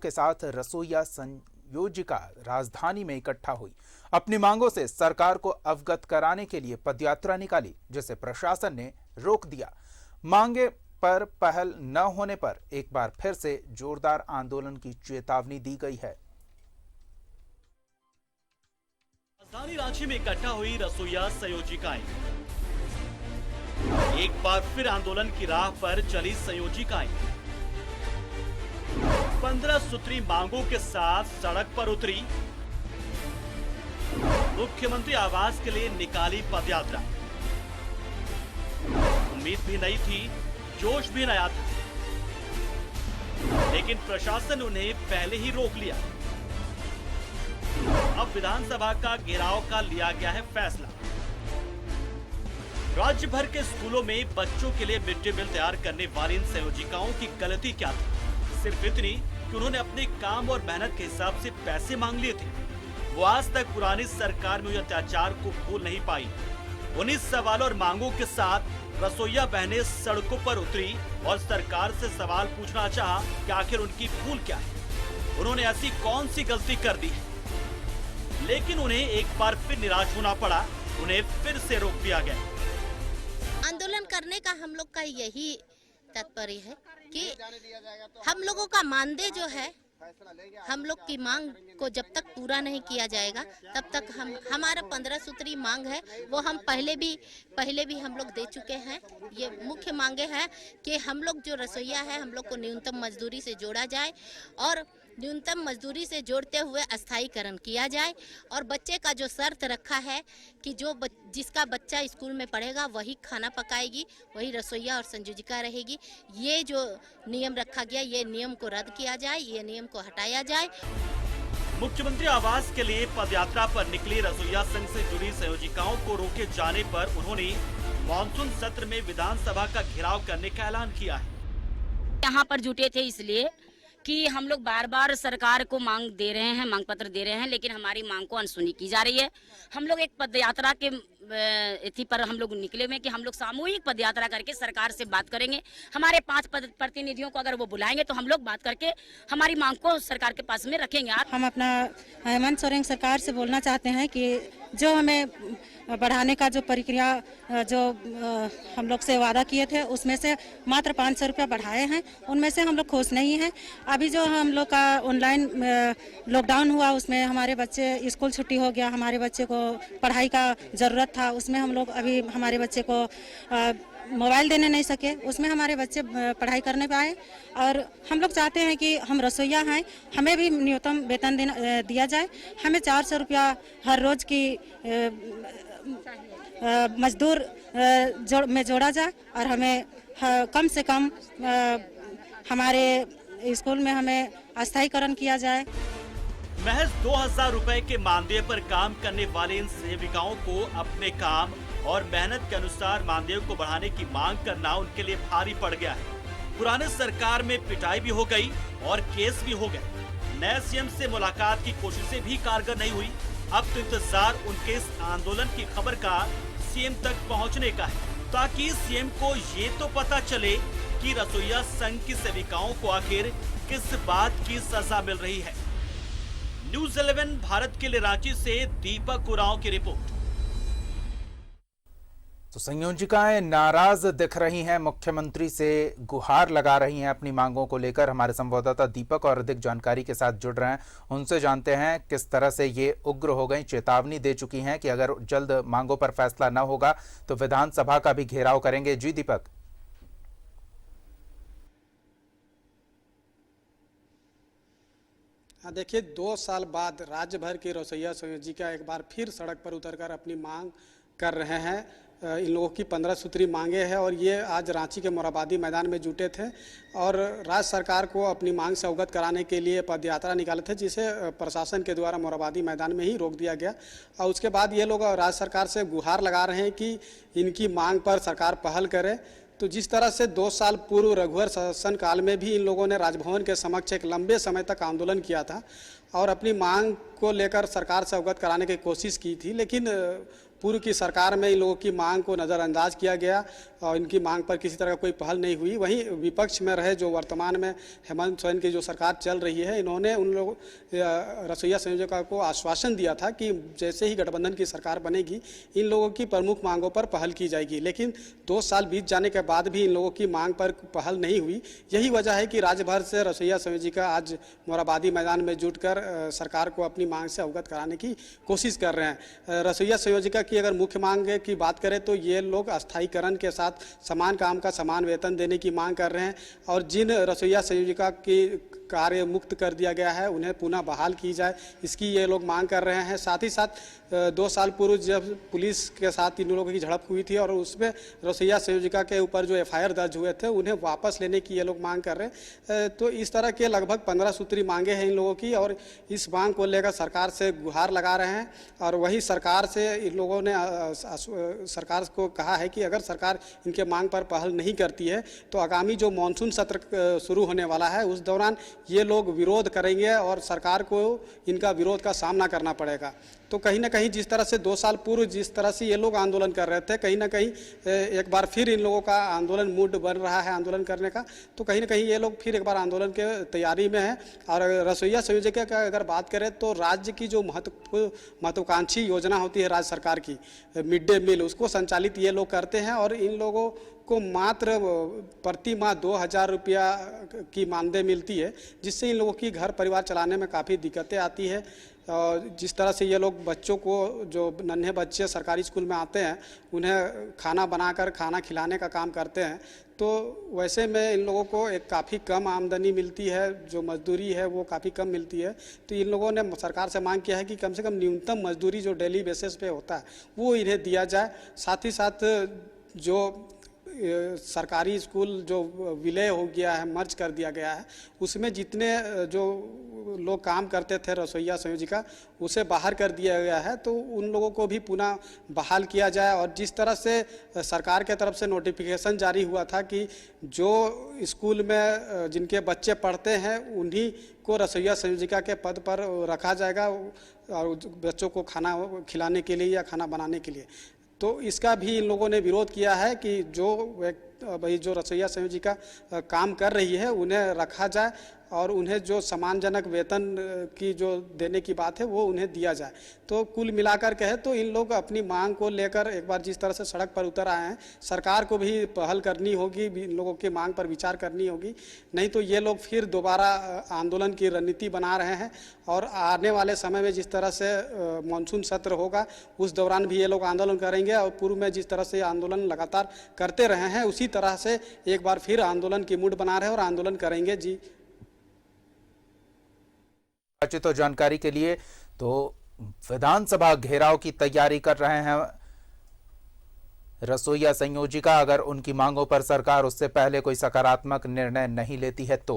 के साथ रसोइया संयोजिका राजधानी में इकट्ठा हुई। अपनी मांगों से सरकार को अवगत कराने के लिए पदयात्रा निकाली, जिसे प्रशासन ने रोक दिया। मांगे पर पहल न होने पर एक बार फिर से जोरदार आंदोलन की चेतावनी दी गई है। राजधानी रांची में इकट्ठा हुई रसोइया संयोजिकाएं, एक बार फिर आंदोलन की राह पर चली संयोजिकाएं 15 सूत्री मांगों के साथ सड़क पर उतरी। मुख्यमंत्री आवास के लिए निकाली पदयात्रा। उम्मीद भी नहीं थी, जोश भी नया था, लेकिन प्रशासन उन्हें पहले ही रोक लिया। अब विधानसभा का घेराव का लिया गया है फैसला। राज्य भर के स्कूलों में बच्चों के लिए मिड डे मील तैयार करने वाली इन संयोजिकाओं की गलती क्या थी? सिर्फ इतनी कि उन्होंने अपने काम और मेहनत के हिसाब से पैसे मांग लिए थे। वो आज तक पुरानी सरकार में हुए अत्याचार को भूल नहीं पाई। उन्हीं सवालों और मांगों के साथ रसोइया बहनें सड़कों पर उतरी और सरकार से सवाल पूछना चाहा कि आखिर उनकी भूल क्या है, उन्होंने ऐसी कौन सी गलती कर दी है। लेकिन उन्हें एक बार फिर निराश होना पड़ा, उन्हें फिर से रोक दिया गया। आंदोलन करने का हम लोग का यही तात्पर्य है कि हम लोगों का मानदेय जो है, हम लोग की मांग को जब तक पूरा नहीं किया जाएगा तब तक हमारा 15 सूत्री मांग है वो हम पहले भी हम लोग दे चुके हैं। ये मुख्य मांगे हैं कि हम लोग जो रसोइया है हम लोग को न्यूनतम मजदूरी से जोड़ा जाए और न्यूनतम मजदूरी से जोड़ते हुए अस्थायीकरण किया जाए और बच्चे का जो शर्त रखा है कि जिसका बच्चा स्कूल में पढ़ेगा वही खाना पकाएगी, वही रसोइया और संयोजिका रहेगी। ये जो नियम रखा गया ये नियम को रद्द किया जाए, ये नियम को हटाया जाए। मुख्यमंत्री आवास के लिए पदयात्रा पर निकली रसोइया संघ से जुड़ी संयोजिकाओं को रोके जाने पर उन्होंने मानसून सत्र में विधानसभा का घेराव करने का ऐलान किया है। यहाँ पर जुटे थे इसलिए कि हम लोग बार बार सरकार को मांग दे रहे हैं, मांग पत्र दे रहे हैं, लेकिन हमारी मांग को अनसुनी की जा रही है। हम लोग एक पदयात्रा के इति पर हम लोग निकले हुए कि हम लोग सामूहिक पदयात्रा करके सरकार से बात करेंगे। हमारे 5 प्रतिनिधियों को अगर वो बुलाएंगे तो हम लोग बात करके हमारी मांग को सरकार के पास में रखेंगे। हम अपना हेमंत सोरेन सरकार से बोलना चाहते हैं कि जो हमें बढ़ाने का जो प्रक्रिया जो हम लोग से वादा किए थे उसमें से मात्र 500 रुपया बढ़ाए हैं, उनमें से हम लोग खुश नहीं हैं। अभी जो हम लोग का ऑनलाइन लॉकडाउन हुआ उसमें हमारे बच्चे स्कूल छुट्टी हो गया, हमारे बच्चे को पढ़ाई का ज़रूरत था, उसमें हम लोग अभी हमारे बच्चे को मोबाइल देने नहीं सके, उसमें हमारे बच्चे पढ़ाई करने पाए। और हम लोग चाहते हैं कि हम रसोइया हैं, हमें भी न्यूनतम वेतन दिया जाए। हमें 400 रुपया हर रोज़ की मजदूर में जोड़ा जाए और हमें कम से कम हमारे स्कूल में हमें अस्थायीकरण किया जाए। महज 2000 रुपए के मानदेय पर काम करने वाले इन सेविकाओं को अपने काम और मेहनत के अनुसार मानदेय को बढ़ाने की मांग करना उनके लिए भारी पड़ गया है। पुराने सरकार में पिटाई भी हो गई और केस भी हो गए। नए सीएम से मुलाकात की कोशिशें भी कारगर नहीं हुई। अब तो इंतजार उनके इस आंदोलन की खबर का सीएम तक पहुंचने का है, ताकि सीएम को ये तो पता चले कि रसोइया संघ की सेविकाओं को आखिर किस बात की सजा मिल रही है। न्यूज़ 11 भारत के लिए रांची से दीपक उरांव की रिपोर्ट। तो संयोजिकाएं नाराज दिख रही हैं, मुख्यमंत्री से गुहार लगा रही हैं अपनी मांगों को लेकर। हमारे संवाददाता दीपक और अधिक जानकारी के साथ जुड़ रहे हैं, उनसे जानते हैं किस तरह से ये उग्र हो गई, चेतावनी दे चुकी हैं कि अगर जल्द मांगों पर फैसला न होगा तो विधानसभा का भी घेराव करेंगे। जी दीपक। देखिए, 2 साल बाद राज्य भर की रसोइया संयोजिका एक बार फिर सड़क पर उतरकर अपनी मांग कर रहे हैं। इन लोगों की 15 सूत्री मांगे हैं और ये आज रांची के मोराबादी मैदान में जुटे थे और राज्य सरकार को अपनी मांग से अवगत कराने के लिए पदयात्रा निकाले थे, जिसे प्रशासन के द्वारा मोराबादी मैदान में ही रोक दिया गया। और उसके बाद ये लोग राज्य सरकार से गुहार लगा रहे हैं कि इनकी मांग पर सरकार पहल करे। तो जिस तरह से 2 साल पूर्व रघुवर शासन काल में भी इन लोगों ने राजभवन के समक्ष एक लंबे समय तक आंदोलन किया था और अपनी मांग को लेकर सरकार से अवगत कराने की कोशिश की थी, लेकिन पूर्व की सरकार में इन लोगों की मांग को नज़रअंदाज किया गया और इनकी मांग पर किसी तरह का कोई पहल नहीं हुई। वहीं विपक्ष में रहे जो वर्तमान में हेमंत सोरेन की जो सरकार चल रही है, इन्होंने उन लोग रसोइया संयोजकों को आश्वासन दिया था कि जैसे ही गठबंधन की सरकार बनेगी इन लोगों की प्रमुख मांगों पर पहल की जाएगी। लेकिन 2 साल बीत जाने के बाद भी इन लोगों की मांग पर पहल नहीं हुई। यही वजह है कि राज्य भर से रसोइया संयोजिका आज मोराबादी मैदान में जुटकर सरकार को अपनी मांग से अवगत कराने की कोशिश कर रहे हैं। रसोइया संयोजिका की अगर मुख्य मांग की बात करें तो ये लोग अस्थायीकरण के साथ समान काम का समान वेतन देने की मांग कर रहे हैं और जिन रसोइया संयोजिका की कार्य मुक्त कर दिया गया है उन्हें पुनः बहाल की जाए, इसकी ये लोग मांग कर रहे हैं। साथ ही साथ 2 साल पूर्व जब पुलिस के साथ इन लोगों की झड़प हुई थी और उसमें रसोइया संयोजिका के ऊपर जो FIR दर्ज हुए थे उन्हें वापस लेने की ये लोग मांग कर रहे हैं। तो इस तरह के लगभग 15 सूत्री मांगे हैं इन लोगों की और इस मांग को लेकर सरकार से गुहार लगा रहे हैं। और वही सरकार से इन लोगों ने सरकार को कहा है कि अगर सरकार इनके मांग पर पहल नहीं करती है तो आगामी जो मानसून सत्र शुरू होने वाला है उस दौरान ये लोग विरोध करेंगे और सरकार को इनका विरोध का सामना करना पड़ेगा। तो कहीं ना कहीं जिस तरह से 2 साल पूर्व जिस तरह से ये लोग आंदोलन कर रहे थे, कहीं ना कहीं एक बार फिर इन लोगों का आंदोलन मूड बन रहा है आंदोलन करने का। तो कहीं ना कहीं ये लोग फिर एक बार आंदोलन के तैयारी में है। और रसोइया संयोजिका का अगर बात करें तो राज्य की जो महत्वाकांक्षी योजना होती है राज्य सरकार की, मिड डे मील, उसको संचालित ये लोग करते हैं और इन लोगों को मात्र प्रति माह 2000 रुपया की मानदेय मिलती है, जिससे इन लोगों की घर परिवार चलाने में काफ़ी दिक्कतें आती है। और जिस तरह से ये लोग बच्चों को, जो नन्हे बच्चे सरकारी स्कूल में आते हैं, उन्हें खाना बनाकर खाना खिलाने का काम करते हैं, तो वैसे में इन लोगों को एक काफ़ी कम आमदनी मिलती है, जो मजदूरी है वो काफ़ी कम मिलती है। तो इन लोगों ने सरकार से मांग किया है कि कम से कम न्यूनतम मजदूरी जो डेली बेसिस पे होता है वो इन्हें दिया जाए। साथ ही साथ जो सरकारी स्कूल जो विलय हो गया है, मर्ज कर दिया गया है, उसमें जितने जो लोग काम करते थे रसोइया संयोजिका, उसे बाहर कर दिया गया है। तो उन लोगों को भी पुनः बहाल किया जाए। और जिस तरह से सरकार के तरफ से नोटिफिकेशन जारी हुआ था कि जो स्कूल में जिनके बच्चे पढ़ते हैं उन्हीं को रसोइया संयोजिका के पद पर रखा जाएगा और बच्चों को खाना खिलाने के लिए या खाना बनाने के लिए, तो इसका भी इन लोगों ने विरोध किया है कि जो रसोइया संयोजिका काम कर रही है उन्हें रखा जाए और उन्हें जो सम्मानजनक वेतन की जो देने की बात है वो उन्हें दिया जाए। तो कुल मिलाकर कहे तो इन लोग अपनी मांग को लेकर एक बार जिस तरह से सड़क पर उतर आए हैं, सरकार को भी पहल करनी होगी, इन लोगों की मांग पर विचार करनी होगी, नहीं तो ये लोग फिर दोबारा आंदोलन की रणनीति बना रहे हैं। और आने वाले समय में जिस तरह से मानसून सत्र होगा उस दौरान भी ये लोग आंदोलन करेंगे और पूर्व में जिस तरह से आंदोलन लगातार करते रहे हैं उसी तरह से एक बार फिर आंदोलन की मूड बना रहे हैं और आंदोलन करेंगे। जी, तो जानकारी के लिए तो विधानसभा घेराव की तैयारी कर रहे हैं रसोइया संयोजिका, अगर उनकी मांगों पर सरकार उससे पहले कोई सकारात्मक निर्णय नहीं लेती है तो।